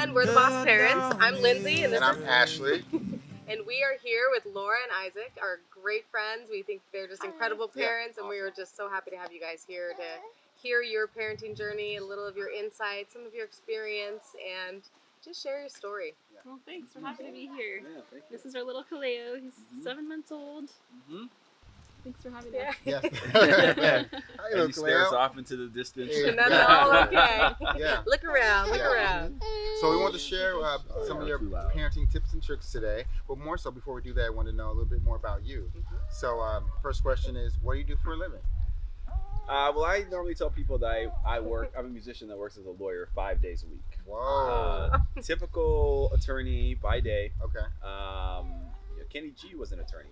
everyone. We're the Boss Parents. I'm Lindsay, and this And I'm is Ashley. and we are here with Laura and Isaac, our great friends. We think they're just incredible parents, and we were just so happy to have you guys here to hear your parenting journey, a little of your insights, some of your experience, and just share your story. Well, thanks. We're happy to be here. Yeah, thank you. This is our little Kaleo. He's 7 months old. Mm-hmm. Thanks for having Yeah. us. Yes. Hi, And he stares Cleo. off into the distance. Yeah. And that's all okay. Yeah. Look around, look Yeah. around. So we want to share some yeah, of your too loud. parenting tips and tricks today. But more so, before we do that, I want to know a little bit more about you. So first question is, what do you do for a living? Well, I normally tell people that I'm a musician that works as a lawyer 5 days a week. Whoa. Typical attorney by day. Okay. Kenny G was an attorney.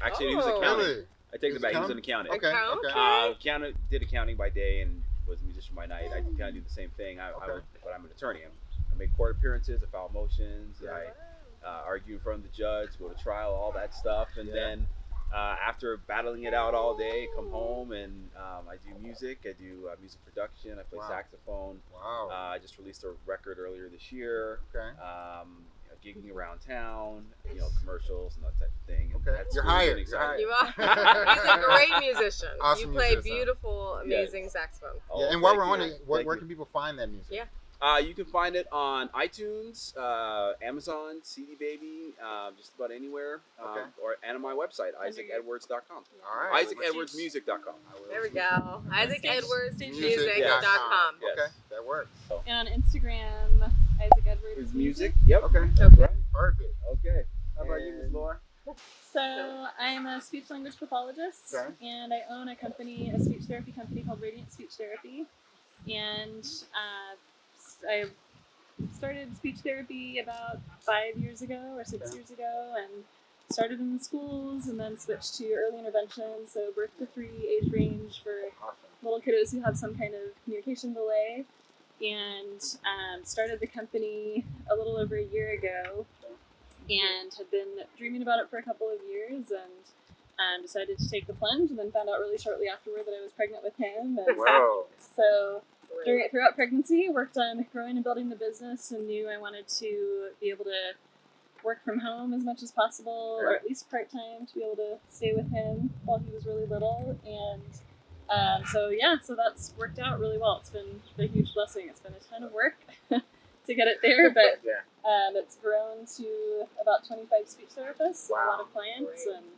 Actually, he was an accountant. Really? I take He it was back. He was accountant? an accountant. Okay. Okay. Okay. Did accounting by day and was a musician by night. I kind of do the same thing. But I'm an attorney. I make court appearances. I file motions. Yeah. I argue in front of the judge, go to trial, all that stuff. And Yeah. then after battling it out all day, I come home and I do music. I do music production. I play Wow. saxophone. Wow. I just released a record earlier this year. Okay. Gigging around town, commercials and that type of thing. And Okay. that's You're really hired. been You're exciting. hired. You are. He's a great musician. Awesome You play musician. beautiful, amazing saxophone. Oh, Yeah. And while thank we're on you. it, where Thank can you. people find that music? Yeah. You can find it on iTunes, Amazon, CD Baby, just about anywhere, Okay. and on my website, IsaacEdwards.com. All right. IsaacEdwardsMusic.com. There we go. Music. IsaacEdwardsMusic.com. Yes. Okay. That works. And on Instagram, Isaac Edwards Is music? Yep. Okay. Okay. Right. Perfect. Okay. How about you, Ms. And- Laura? So I'm a speech language pathologist, Okay. and I own a speech therapy company called Radiant Speech Therapy. And I started speech therapy about 5 years ago or 6 Okay. years ago, and started in schools, and then switched to early intervention, so birth to 3 age range for Awesome. little kiddos who have some kind of communication delay, and started the company a little over a year ago, and had been dreaming about it for a couple of years, and decided to take the plunge, and then found out really shortly afterward that I was pregnant with him. And Whoa. so throughout pregnancy, worked on growing and building the business, and knew I wanted to be able to work from home as much as possible, or at least part-time, to be able to stay with him while he was really little. And so that's worked out really well. It's been a huge blessing. It's been a ton of work to get it there, but Yeah. it's grown to about 25 speech therapists, and a lot Wow. of clients, Great. and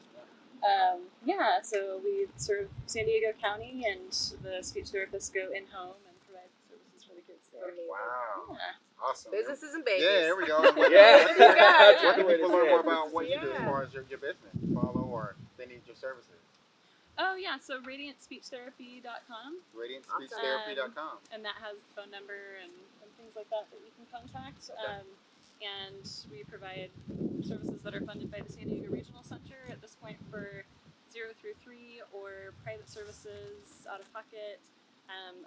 so we serve San Diego County, and the speech therapists go in-home and provide services for the kids there. Wow. Yeah. Awesome. Businesses and babies. Yeah, there we go. Yeah. What do you got? Where can Good way to people say learn it. more about what you do as Yeah. far as your business? Follow or they need your services? Oh yeah, so radiantspeechtherapy.com, RadiantSpeechTherapy.com. and that has the phone number and things like that you can contact. Okay. And we provide services that are funded by the San Diego Regional Center at this point for 0 through 3, or private services out of pocket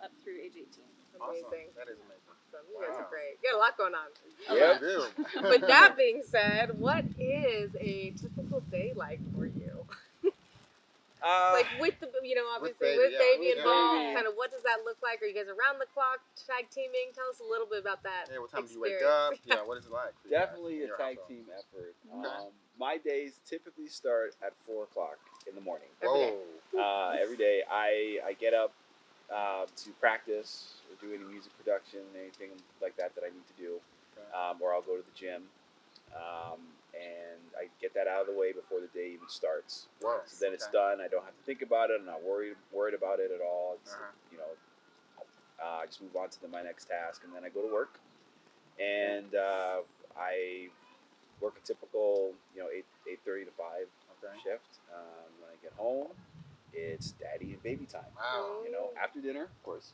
up through age 18. Awesome. Amazing. That is amazing. Awesome. You guys Wow. are great. You got a lot going on. Yeah, I do. With that being said, what is a typical day like for you? Like with the, obviously baby, with yeah. baby Yeah. involved, Yeah. kind of what does that look like? Are you guys around the clock tag teaming? Tell us a little bit about that. Yeah, what time do you experience. wake up? Yeah, what is it like? for you guys Definitely in a your tag household? team effort. Okay. My days typically start at 4 o'clock in the morning. Whoa. Every day I get up to practice or do any music production, anything like that I need to do, Okay. or I'll go to the gym, and I get that out of the way before the day even starts. Whoa. So then it's Okay. done. I don't have to think about it. I'm not worried about it at all. It's, Uh-huh. I just move on to my next task, and then I go to work, and I work a typical 8:30 to 5 Okay. shift. When I get home, it's daddy and baby time. Wow. After dinner, of course.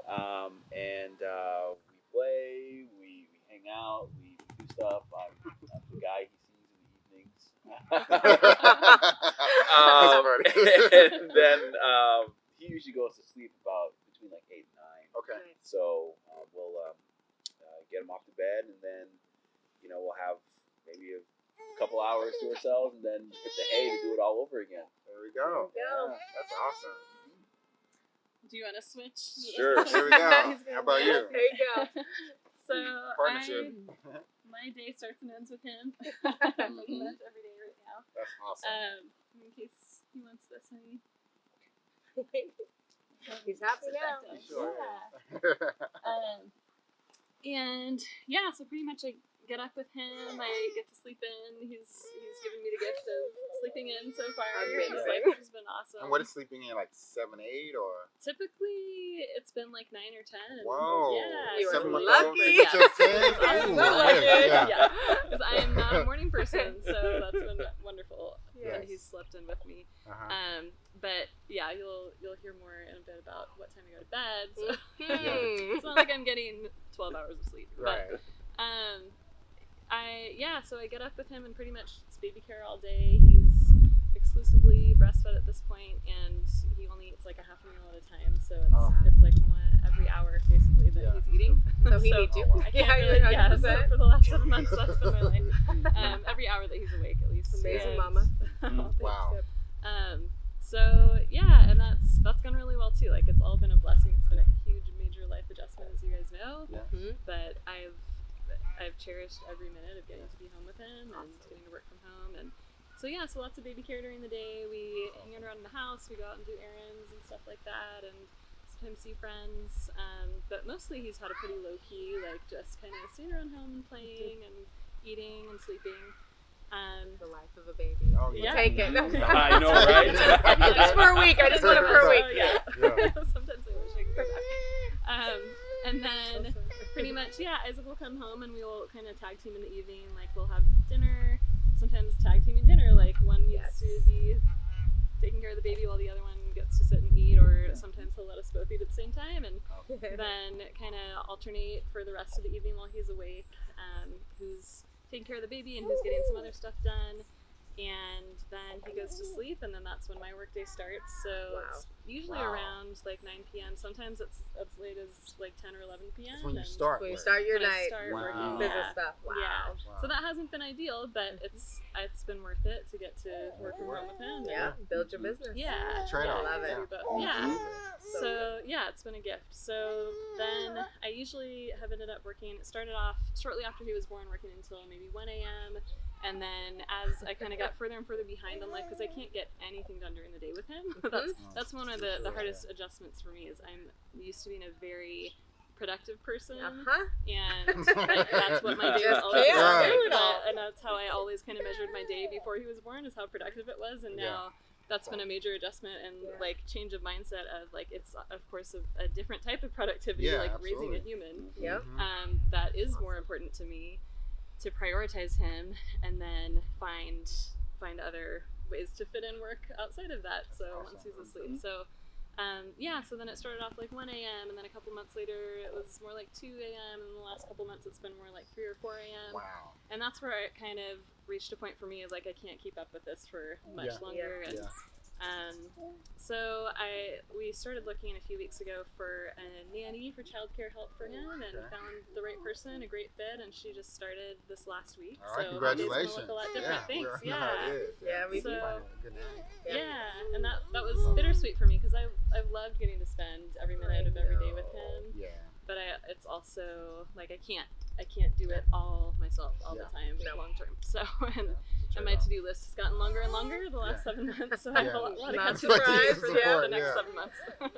And we play, we hang out, we do stuff. I'm the guy he sees in the evenings. That's funny. And then he usually goes to sleep about between like 8 and 9. Okay. So we'll get him off to bed, and then we'll have maybe a couple hours to ourselves, and then hit the hay to do it all over again. There we go. Yeah. That's awesome. Do you want to switch? Sure. There we go. How about you? There you go. So Partnership. my day starts and ends with him. Pretty much every day right now. That's awesome. In case he wants this, honey. He's happy now. Sure. Yeah. And yeah, so pretty much I get up with him. I get to sleep in. He's given me the gift of sleeping in so far. Amazing. His life has been awesome. And what is sleeping in, like 7, 8, or? Typically, it's been like 9 or 10. Whoa. Yeah. You are 7 months lucky. old, sleeping till 10? I'm Ooh, so nice. lucky. Yeah. Yeah. Because I am not a morning person, so that's been wonderful that Yes. he's slept in with me. Uh-huh. But yeah, you'll hear more in a bit about what time I go to bed. So Hmm. it's not like I'm getting 12 hours of sleep. Right. But so I get up with him and pretty much it's baby care all day. He's exclusively breastfed at this point, and he only eats like a half a meal at a time. So it's like one every hour basically that Yeah. he's eating. So he needs you. Oh, wow. I can't Yeah, really, you're yeah. 100%. So for the last 7 months, that's been my life. Every hour that he's awake, at least. Amazing, And- mama. Thanks. Wow. So yeah, and that's gone really well too. Like it's all been a blessing. It's been a huge, major life adjustment, as you guys know. Yeah. Mhm. But I've cherished every minute of getting to be home with him and getting to work from home. And so yeah, so lots of baby care during the day. We hang around in the house. We go out and do errands and stuff like that, and sometimes see friends. But mostly he's had a pretty low key, like just kind of staying around home and playing and eating and sleeping. The life of a baby. Oh, We'll yeah. take it. I know, right? Just for a week. I just want it for a week. Yeah. Yeah. Sometimes I wish I could go back. And then pretty much, yeah, Isaac will come home and we will kind of tag team in the evening. Like we'll have dinner, sometimes tag teaming dinner. Like one needs to be taking care of the baby while the other one gets to sit and eat, or sometimes he'll let us both eat at the same time. And then kind of alternate for the rest of the evening while he's awake, who's taking care of the baby and who's getting some other stuff done. And then he goes to sleep, and then that's when my workday starts. So it's usually around like 9 p.m. Sometimes it's as late as like 10 or 11 p.m. That's when you and start. When you work. start your when I night. start Wow. working. Business Yeah. stuff. Wow. Yeah. Wow. So that hasn't been ideal, but it's been worth it to get to work from home with him. Yeah. Build your business. Yeah. Trade-off. Love it. Yeah. Absolutely. So yeah, it's been a gift. So then I usually have ended up working. It started off shortly after he was born, working until maybe 1 a.m. And then as I kind of got further and further behind on life, because I can't get anything done during the day with him. That's one of the hardest adjustments for me. Is I'm used to being a very productive person, Uh-huh. and that's what my day was Just always can't like. do that. And that's how I always kind of measured my day before he was born, is how productive it was. And now that's been a major adjustment and like change of mindset of like it's of course a different type of productivity, Yeah, like absolutely. raising a human. Yep. That is more important to me, to prioritize him and then find other ways to fit in work outside of that. So once he's asleep. So so then it started off like 1 a.m. and then a couple months later it was more like 2 a.m. and the last couple months it's been more like 3 or 4 a.m. Wow. And that's where it kind of reached a point for me is like I can't keep up with this for much longer. And so we started looking a few weeks ago for a nanny for childcare help for him, and found the right person, a great fit, and she just started this last week. All right, so congratulations. It's gonna look a lot different. Thanks. We know how it is. Yeah, we So- do. Finding a good nanny. Yeah, and that was bittersweet for me because I've loved getting to spend every minute of every day with him. Yeah. But it's also like I can't do it all myself all the time long term. So and my to-do list has gotten longer and longer the last 7 months. So I have a lot of Not catching up to do surprised, for yeah. the next 7 months,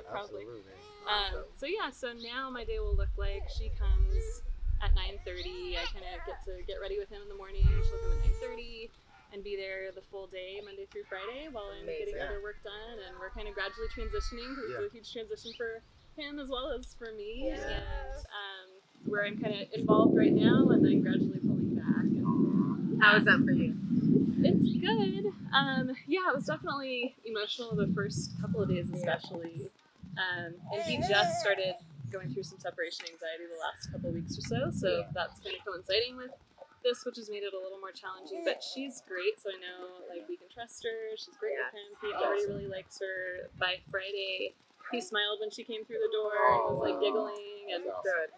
probably. Absolutely. So now my day will look like she comes at 9:30. I kind of get ready with him in the morning. She'll come at 9:30 and be there the full day, Monday through Friday, while I'm Amazing. getting other work done. And we're kind of gradually transitioning because it's a huge transition for him as well as for me. Yeah. And where I'm kind of involved right now, and then gradually pulling back. And How is that for you? it's good. It was definitely emotional the first couple of days, especially. And he just started going through some separation anxiety the last couple of weeks or so. So that's kind of coinciding with this, which has made it a little more challenging. But she's great, so I know like we can trust her. She's great with him. He already really likes her. By Friday, he smiled when she came through the door and was like giggling and Good.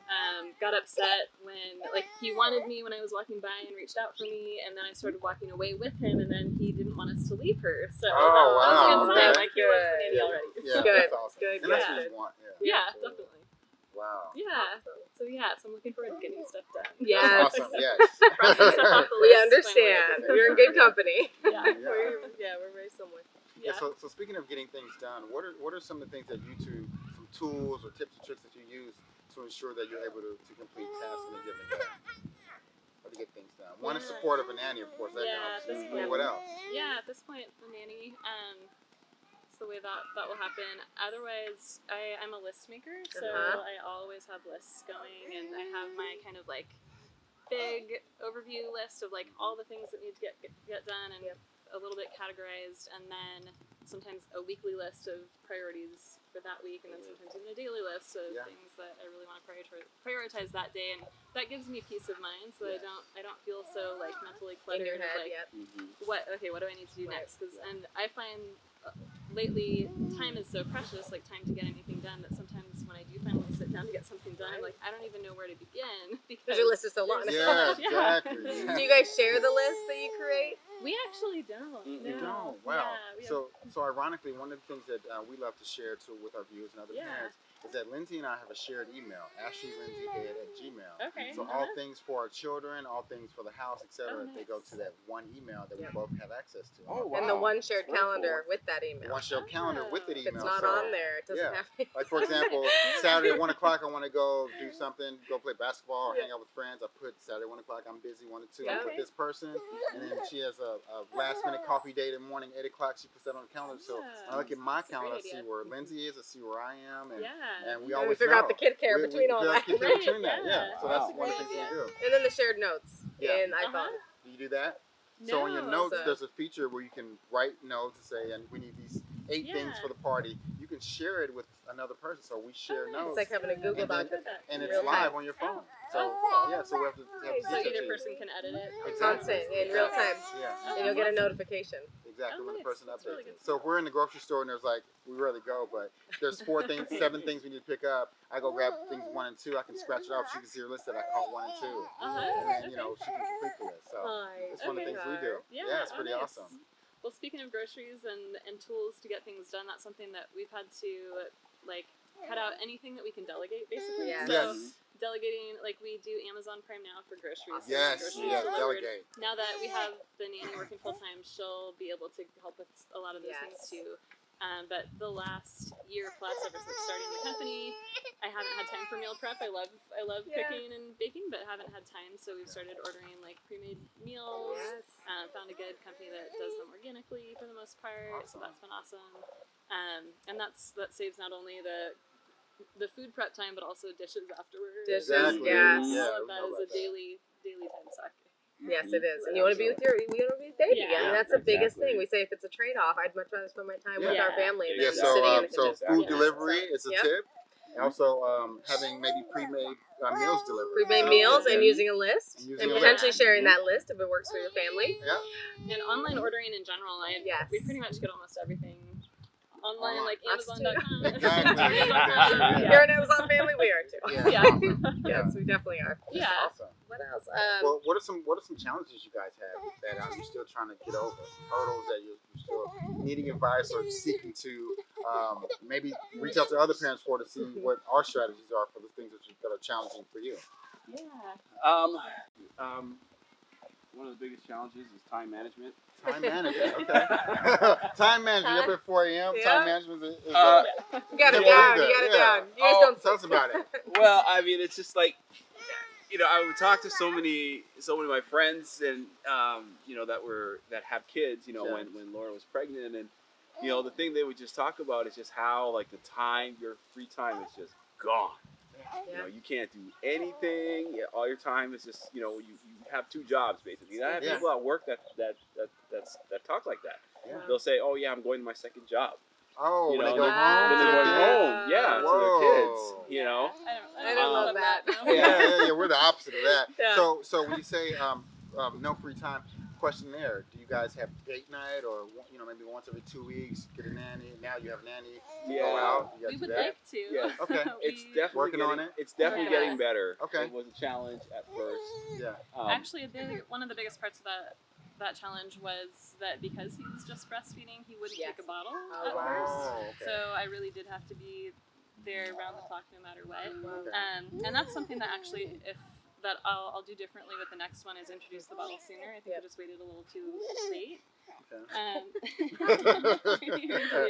got upset when like he wanted me when I was walking by and reached out for me, and then I started walking away with him, and then he didn't want us to leave her. So that was a good sign. That's Like he loves the good. nanny already. Yeah, Good. that's awesome. Good. And that's Yeah. what you want. Yeah, definitely. Wow. Yeah. So I'm looking forward to getting stuff done. Yes. Awesome. Yes. Crossing stuff off the We list, understand. finally. We're in good company. Yeah. We're very similar. Yeah. Yeah. So speaking of getting things done, what are some of the things that you two, some tools or tips and tricks that you use to ensure that you're able to complete tasks in a given day? Or to get things done. One is Yeah. support of a nanny, of course. That Yeah, helps. at this But point. what else? Yeah, at this point, the nanny. It's the way that will happen. Otherwise, I'm a list maker, so Uh-huh. I always have lists going, and I have my kind of like big overview list of like all the things that need to get done, and a little bit categorized, and then sometimes a weekly list of priorities for that week, and then sometimes even a daily list of Yeah. things that I really want to prioritize that day, and that gives me peace of mind, so Yes. I don't feel so like mentally In cluttered. your of, head, like, yep. what do I need to do Right. next? And I find lately time is so precious, like time to get anything done, that sometimes when I do finally sit down to get something done, I'm like, I don't even know where to begin because Because your list is so long. there's Yeah, so much. exactly. Do you guys share the list that you create? We actually don't. You no. don't? Wow. Yeah, So ironically, one of the things that we love to share too with our viewers and other Yeah. parents is that Lindsay and I have a shared email, AshleyLindsayHead@gmail. Okay. So all things for our children, all things for the house, etc., Oh, they go nice. to that one email that Yeah. we both have access to. Oh, And the wow. one shared Very calendar cool. with that email. One shared calendar with the If If email. it's not so, on there, it doesn't yeah. have. Like for example, Saturday at 1:00 I want to go do something, go play basketball or hang out with friends. I put Saturday 1:00 I'm busy. 1 to 2 I'm Yeah. with this person, and then she has a last minute coffee date in the morning 8:00. She puts that on the calendar. So Yeah. I look at my That's a great calendar, I see idea. where Lindsay is, I see where I am, and Yeah. we And always we figure know. out the kid care We between all figure out that. the kid care Right, between that. yeah. Yeah. So Wow. that's one of the things we do. And then the shared notes Yeah. in iPhone. Do you do that? So in your No, notes, so- there's a feature where you can write notes and say, and we need these 8 things Yeah. for the party. You can share it with another person. So we share Oh, nice. notes. It's like having a Google And then- Doc. and it's real live time. on your phone. So Oh, cool. yeah, so we have to Nice. So teach it either to you. person can edit it. Exactly. Constant, in real time. Yeah, Oh, And you'll get a awesome. notification. exactly. Oh, When the nice. person That's updates really it. good. So if we're in the grocery store and there's like we rarely go, but there's 4 things, 7 things we need to pick up. I go grab things 1 and 2. I can scratch it off. She can see her list that I caught 1 and 2, Uh-huh. and then Okay. she can complete the list. So Nice. it's one of the Okay. things we do. Yeah, it's pretty nice. awesome. Well, speaking of groceries and tools to get things done, that's something that we've had to like cut out anything that we can delegate, basically. Yeah. So Yes. delegating, like we do Amazon Prime now for groceries. So Yes. groceries Yeah. delivered. Delegate. Now that we have the nanny working full time, she'll be able to help with a lot of those things Yes. too. But the last year plus, ever since starting the company, I haven't had time for meal prep. I love Yeah. cooking and baking, but haven't had time. So we've started ordering like pre-made meals. Yes. Found a good company that does them organically for the most part, Awesome. so that's been awesome. And that saves not only the food prep time, but also dishes afterwards. Dishes, Exactly. yes. Yeah, All we of that know is about a that. daily time suck. Yes, it is. And you want to be with your baby. Yeah. I mean, that's the biggest Exactly. thing. We say if it's a trade-off, I'd much rather spend my time with Yeah. our family Yeah. than So sitting in the so kitchen. food Yeah. delivery is a Yep. tip. Also having maybe pre-made meals delivered. Pre-made So, meals and yeah. using a list, And using and a potentially list. sharing that list if it works for your family. Yeah. And online ordering in general, Yes. we pretty much get almost everything online, Online. like Us too. Amazon.com. Exactly. Target.com. Yeah. You're an Amazon family, we are too. Yeah. Yeah. Awesome. Yes, we definitely are. Yeah. Awesome. What else? Well, what are some challenges you guys have that you're still trying to get over? Hurdles that you're still needing advice or seeking to maybe reach out to other parents for to see what our strategies are for the things that are challenging for you. Yeah. One of the biggest challenges is time management. Time management, okay. Time management up at 4 a.m. Yeah. Time management is you got it yeah, down. what is You that? got it Yeah. down. You guys Oh, don't Tell us about it. Well, I mean, it's just like, I would talk to so many of my friends and that have kids. Yeah. When Laura was pregnant, and the thing they would just talk about is just how like the time, your free time is just gone. Yeah. You can't do anything. Yeah, all your time is just you have 2 jobs basically. And I have Yeah. people at work that talk like that. Yeah. They'll say, "Oh yeah, I'm going to my second job." Oh, when they go when home when to they're the going kids? home, yeah, Whoa. to their kids. I don't love that. no. Yeah, we're the opposite of that. Yeah. So when you say no free time, question there: do you guys have date night, or maybe once every 2 weeks get a nanny? Now you have a nanny. Yeah. Go out. You We guys would do that? like to. Yeah. Okay. It's We- definitely Working on getting, it? It's definitely Yeah. getting better. Okay. It was a challenge at first. Yeah. Actually, one of the biggest parts of that challenge was that because he was just breastfeeding, he wouldn't Yes. take a bottle Oh, at wow. first. Oh, okay. So I really did have to be they're around the clock no matter what. Okay. And that's something that actually, I'll do differently with the next one, is introduce the bottle sooner. I think I just waited a little too late.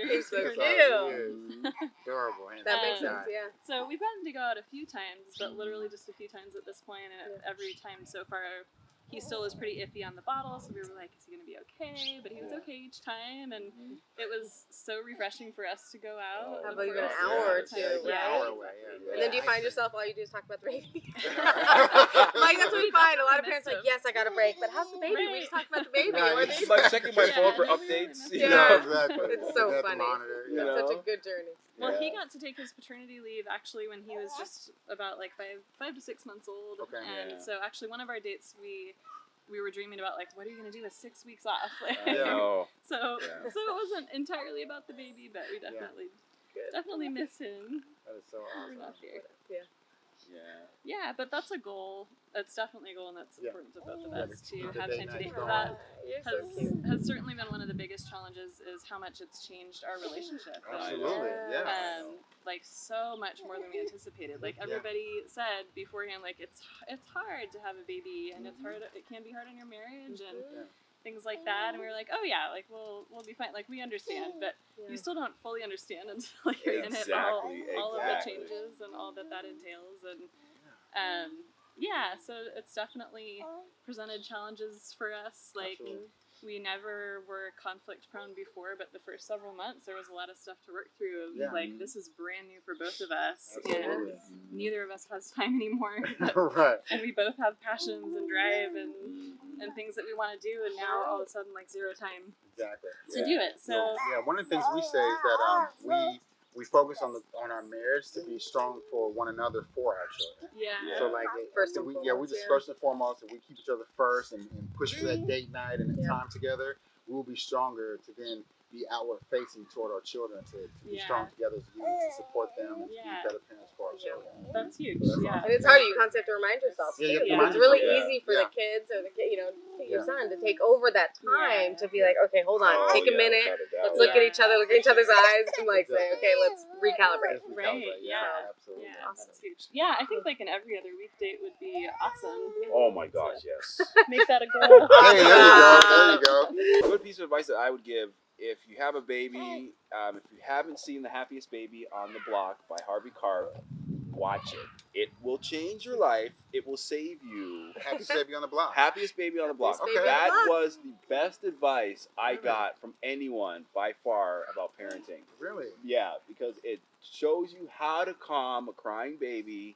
He's so Super cute. Adorable. And That makes Um, sense, yeah. So we've gotten to go out a few times, but literally just a few times at this point, and every time so far, he still was pretty iffy on the bottle, so we were like, is he going to be okay? But he was okay each time, and it was so refreshing for us to go out. Have of even an course. hour or it's two, an right? hour away, yeah. And then do you find yourself all you do is talk about the baby? Like that's what we find. A lot of parents are like, yes, I got a break, but how's the baby? We just talked about the baby. Right. Or It's they- Like checking my phone for Yeah, updates. Yeah. Yeah, exactly. It's so You have to funny. monitor, You know? Such a good journey. Well, he Yeah. got to take his paternity leave actually when he was just about like five to 6 months old. Okay. And Yeah. so actually one of our dates we were dreaming about, like, what are you gonna do with 6 weeks off? Like, No. So Yeah. so it wasn't entirely about the baby, but we definitely miss him. That is so We're awesome. not here. Yeah. Yeah, but that's a goal. That's definitely a goal, and that's Yeah. important to both of Yeah, us the- to the have date time to night date. going. Because that You're so cute. has certainly been one of the biggest challenges, is how much it's changed our relationship. Absolutely, yeah. Like so much more than we anticipated. Like everybody said beforehand, like it's hard to have a baby, and it's hard. It can be hard in your marriage and Yeah. things like that. And we were like, oh yeah, like we'll be fine. Like we understand, but you still don't fully understand until you're in it. All of the Exactly. changes and all that entails, and so it's definitely presented challenges for us. Like. Absolutely. We never were conflict prone before, but the first several months there was a lot of stuff to work through. Of, Yeah. Like, this is brand new for both of us, Absolutely. and neither of us has time anymore. Right. And we both have passions and drive and things that we want to do, and now all of a sudden, like, zero time Exactly. to do it. So Yeah, one of the things we say is that we focus on our marriage to be strong for one another for our children. yeah. So like First and we foremost, just yeah. first and foremost, if we keep each other first and push for that date night and Yeah. time together, we will be stronger to then be outward facing toward our children, to be Yeah. strong together as a unit, to support them and to Yeah. be better parents for our children. That's huge. That's Yeah. And it's hard. You constantly have to remind yourself. Yeah, you have too. to Yeah. remind It's really yourself, easy for yeah. the kids or your Yeah. son to take over that time Yeah. to be like, okay, hold on, Oh, take a yeah, minute. without a doubt. Let's look at each other, look at each other's eyes, and like say, okay, let's recalibrate. Yes, we Right, celebrate. yeah. Absolutely. Yeah, Awesome. that's huge. Yeah, I think like an every other week date would be awesome. Oh my gosh, yes. Make that a goal. Hey, there you go. There you go. Good piece of advice that I would give: if you have a baby, if you haven't seen The Happiest Baby on the Block by Harvey Karp, watch it. It will change your life. It will save you. Happy baby on the block. Happiest Baby on the Block. Happiest Baby That on the Block. was the best advice I got from anyone by far about parenting. Really? Yeah, because it shows you how to calm a crying baby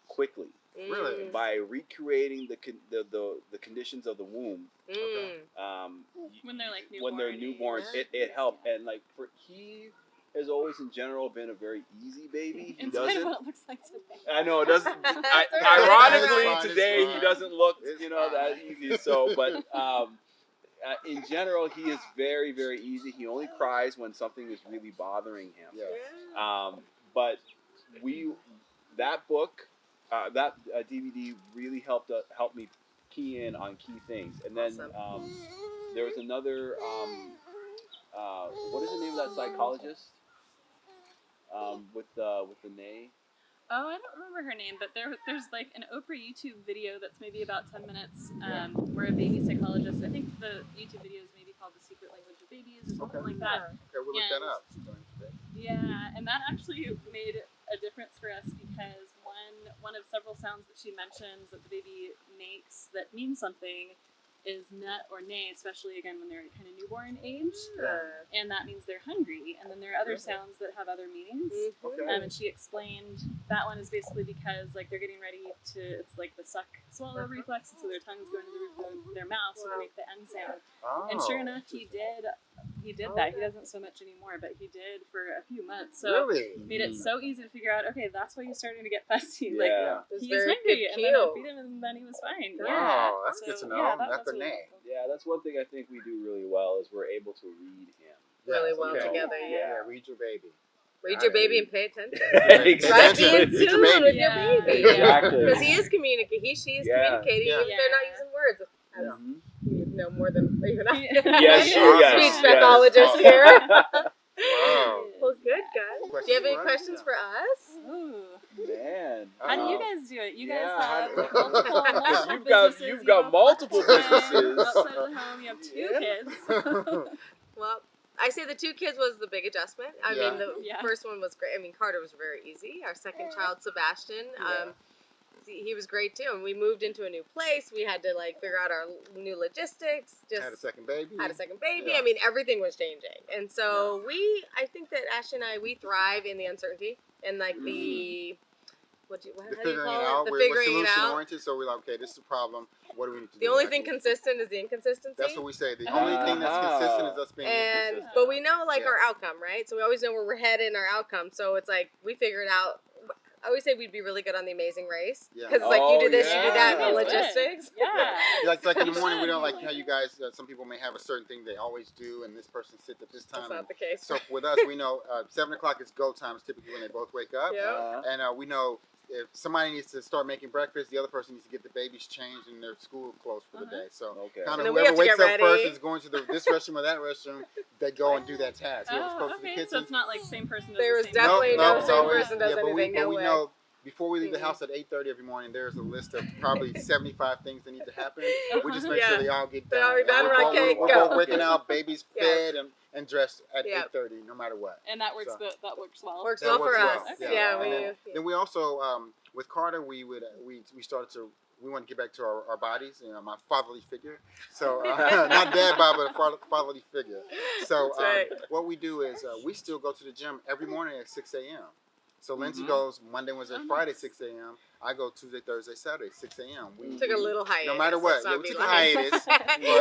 quickly Really? by recreating the conditions of the womb. When they're like newborn. When they're newborn, it helped. And like he has always in general been a very easy baby. He In spite of doesn't. what it looks like today. I know it doesn't. It's okay. It's Ironically, fine, today it's he fine. doesn't look It's that easy. So, but in general, he is very very easy. He only cries when something is really bothering him. Yeah. But that book, that DVD really helped me key in on key things. And then Awesome. there was another. What is the name of that psychologist? With the nay. Oh, I don't remember her name, but there's like an Oprah YouTube video that's maybe about 10 minutes, where a baby psychologist, I think the YouTube video is maybe called The Secret Language of Babies or something like that. Okay, we'll look that up. Yeah, and that actually made a difference for us because one of several sounds that she mentions that the baby makes that mean something is nut or neigh, especially again when they're kind of newborn age, and that means they're hungry. And then there are other sounds that have other meanings. Okay. And she explained that one is basically because like they're getting ready to, it's like the suck swallow reflex, and so their tongue's going to the roof of their mouth, so they make the N sound. Oh, And sure enough, he did that. He doesn't so much anymore, but he did for a few months. So really? made it so easy to figure out, okay, that's why he's starting to get fussy. Yeah. Like, It's he's very hungry, good and then I cue. feed him, and then he was fine. Wow, Yeah. that's good to So, know. yeah, That's was the really name. helpful. Yeah, that's one thing I think we do really well is we're able to read him. Really Yes, well okay. together. Yeah, read your baby. Read your baby and pay attention. Try Try to be in Read your tune baby. with your Yeah. baby. Exactly. Because he is communicating. She is Yeah. communicating, Yeah. even if they're not Yeah. using words. Yeah. You know more than even I. Yes, Awesome. yes, Speech yes. pathologist Awesome. here. Wow. Well, good, guys. Well, questions. Do you have any for us? questions Yeah. for us? Ooh. Man. How do you guys do it? You guys Yeah, how have do- like, multiple Because businesses. you've you got have multiple part-time, businesses. outside of the home. You have 2 Yeah. kids. Well, I say the 2 kids was the big adjustment. I Yeah. mean, the Yeah. first one was great. I mean, Carter was very easy. Our second child, Sebastian, he was great too. And we moved into a new place. We had to like figure out our new logistics. Just Had a second baby. had a second baby. Yeah. I mean, everything was changing. And so I think that Ashley and I, we thrive in the uncertainty and like the, how The do you figuring it call out. it? The We're figuring it solution out. oriented, so we're like, okay, this is a problem. What do we need to do? The only next? thing consistent is the inconsistency. That's what we say. The only thing that's consistent is us being And inconsistent. but we know like Yeah. our outcome, right? So we always know where we're headed in our outcome. So it's like we figure it out. I always say we'd be really good on The Amazing Race Yeah. because it's like you do this, you do that, yeah. the That's good. logistics. Yeah. Like in the morning, we should. don't like how you guys. Some people may have a certain thing they always do, and this person sits at this That's time. not the case. So with us, we know 7 o'clock is go time. Is typically when they both wake up, Yeah. and we know if somebody needs to start making breakfast, the other person needs to get the babies changed and their school closed for the day. So Okay. kind And of then we whoever have to wakes get up first ready. is going to this restroom or that restroom. They go and do that task. Whoever's Oh, close to the okay. kitchen. So it's not like same person does There the was same definitely thing. no it's same always- person does yeah, but anything, we no way. know before we leave the Mhm. house at 8:30 every morning, there's a list of probably 75 things that need to happen. We just make Yeah. sure they all get They done. all get done, We're right, both- okay, we're go. both waking up, babies Yes. fed and dressed at Yep. 8:30, no matter what. And that works. So- That works well. Works That well for works us. well, yeah. Yeah, And then we also with Carter we started to we want to get back to our bodies, my fatherly figure. So not dad bod, but a fatherly figure. So That's right. what we do is we still go to the gym every morning at 6 a.m. So Lindsay Mhm. goes Monday, Wednesday, Oh, Friday, nice. 6 a.m. I go Tuesday, Thursday, Saturday, 6 a.m. We Took a little hiatus. No matter what. Let's not Yeah, we be took a lying. hiatus,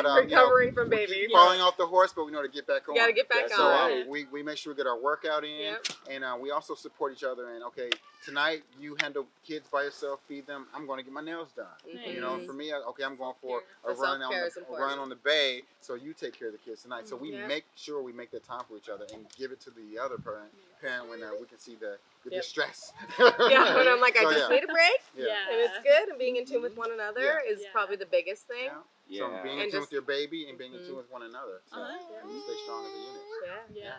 but, recovering from we baby. keep falling off the horse, but we know to get back on. You gotta get back That's So on. right. we make sure we get our workout in, Yep. and we also support each other. And okay, tonight you handle kids by yourself, feed them. I'm going to get my nails done. You know, Mhm. for me, I'm going for The a run self-care is a important. run on the bay. So you take care of the kids tonight. So we Yeah. make sure we make that time for each other and give it to the other parent when we can see the Yep. distress. Yeah, when I'm like, I So, just yeah. need a break, Yeah. and it's good, and being in tune with one another Yeah. is Yeah. probably the biggest thing. Yeah. Yeah. So being in And tune just- with your baby and being in Mhm. tune with one another. So Uh-huh. you stay strong as a unit. Yeah. Yeah.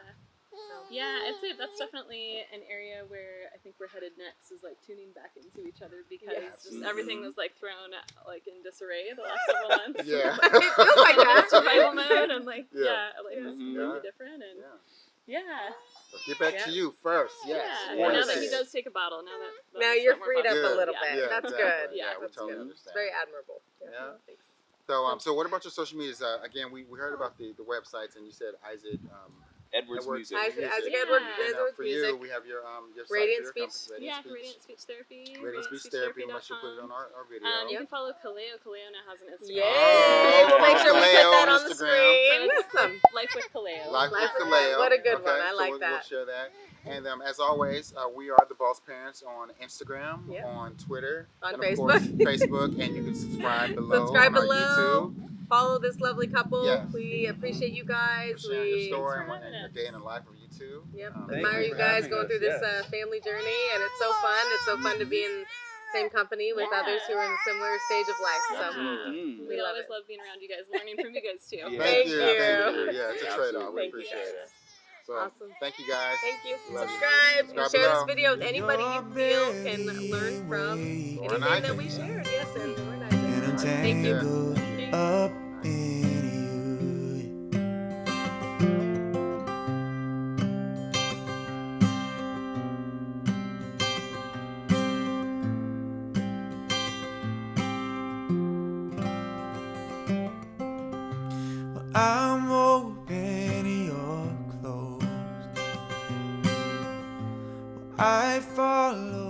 So- Yeah, I'd say that's definitely an area where I think we're headed next is like tuning back into each other because Yes. just everything was like thrown like in disarray the last several months. Yeah. It feels like that. Survival mode and like Yeah. life is Mhm. completely Yeah. different and Yeah. yeah. So get back Yeah. to you first. Yes. Yeah. For Now the that he kids. does take a bottle, now that Now makes you're that more freed up possible. a little Yeah. bit. Yeah, That's exactly. good. Yeah, we That's totally good. understand. It's very admirable. Yeah. Thanks. So what about your social medias? Again, we heard about the websites, and you said Isaac. Edwards Edwards. Music. Isaac Music. Edward, Yeah. And, Edward's for music. you, we have your site for Radiant your Speech. company, Yeah, Speech. Radiant Speech Therapy. Radiant Speech Therapy. We'll make sure to put it on our video. You Yep. can follow Kaleo. Kaleo now has an Instagram. Yay! Oh, We'll make sure we put Kaleo that on on the Instagram. screen. So it's Life with Kaleo. Life with Life with Kaleo. What a good Okay, one. I so like we'll that. share that. And as always, we are the Boss Parents on Instagram, Yep. on Twitter, On and of course Facebook. Facebook, and you can subscribe below Subscribe on our below. YouTube. Follow this lovely couple. Yes. We appreciate you guys. For sharing your We story Thanks for and having your us. day in the life of you two. Yep. Thank Admire you you for guys having going us, through this yes. family journey, and it's so fun. It's so fun to be in same company with Yeah. others who are in a similar stage of life. So Absolutely. Mm. We We love always it. love being around you guys, learning from you guys too. Yeah. Thank Thank you. you. Thank you. Yeah, it's a trade-off. Absolutely. We Thank you, appreciate guys. it. So, Awesome. thank you guys. Thank you. Love you. Subscribe. Subscribe Share this below. video with anybody you feel can learn from Lauren anything that Isaac. we shared. Yes, and Lauren And I'm Isaac. Thank you. tangled up in you. Well, I'm open, you're closed. Well, I follow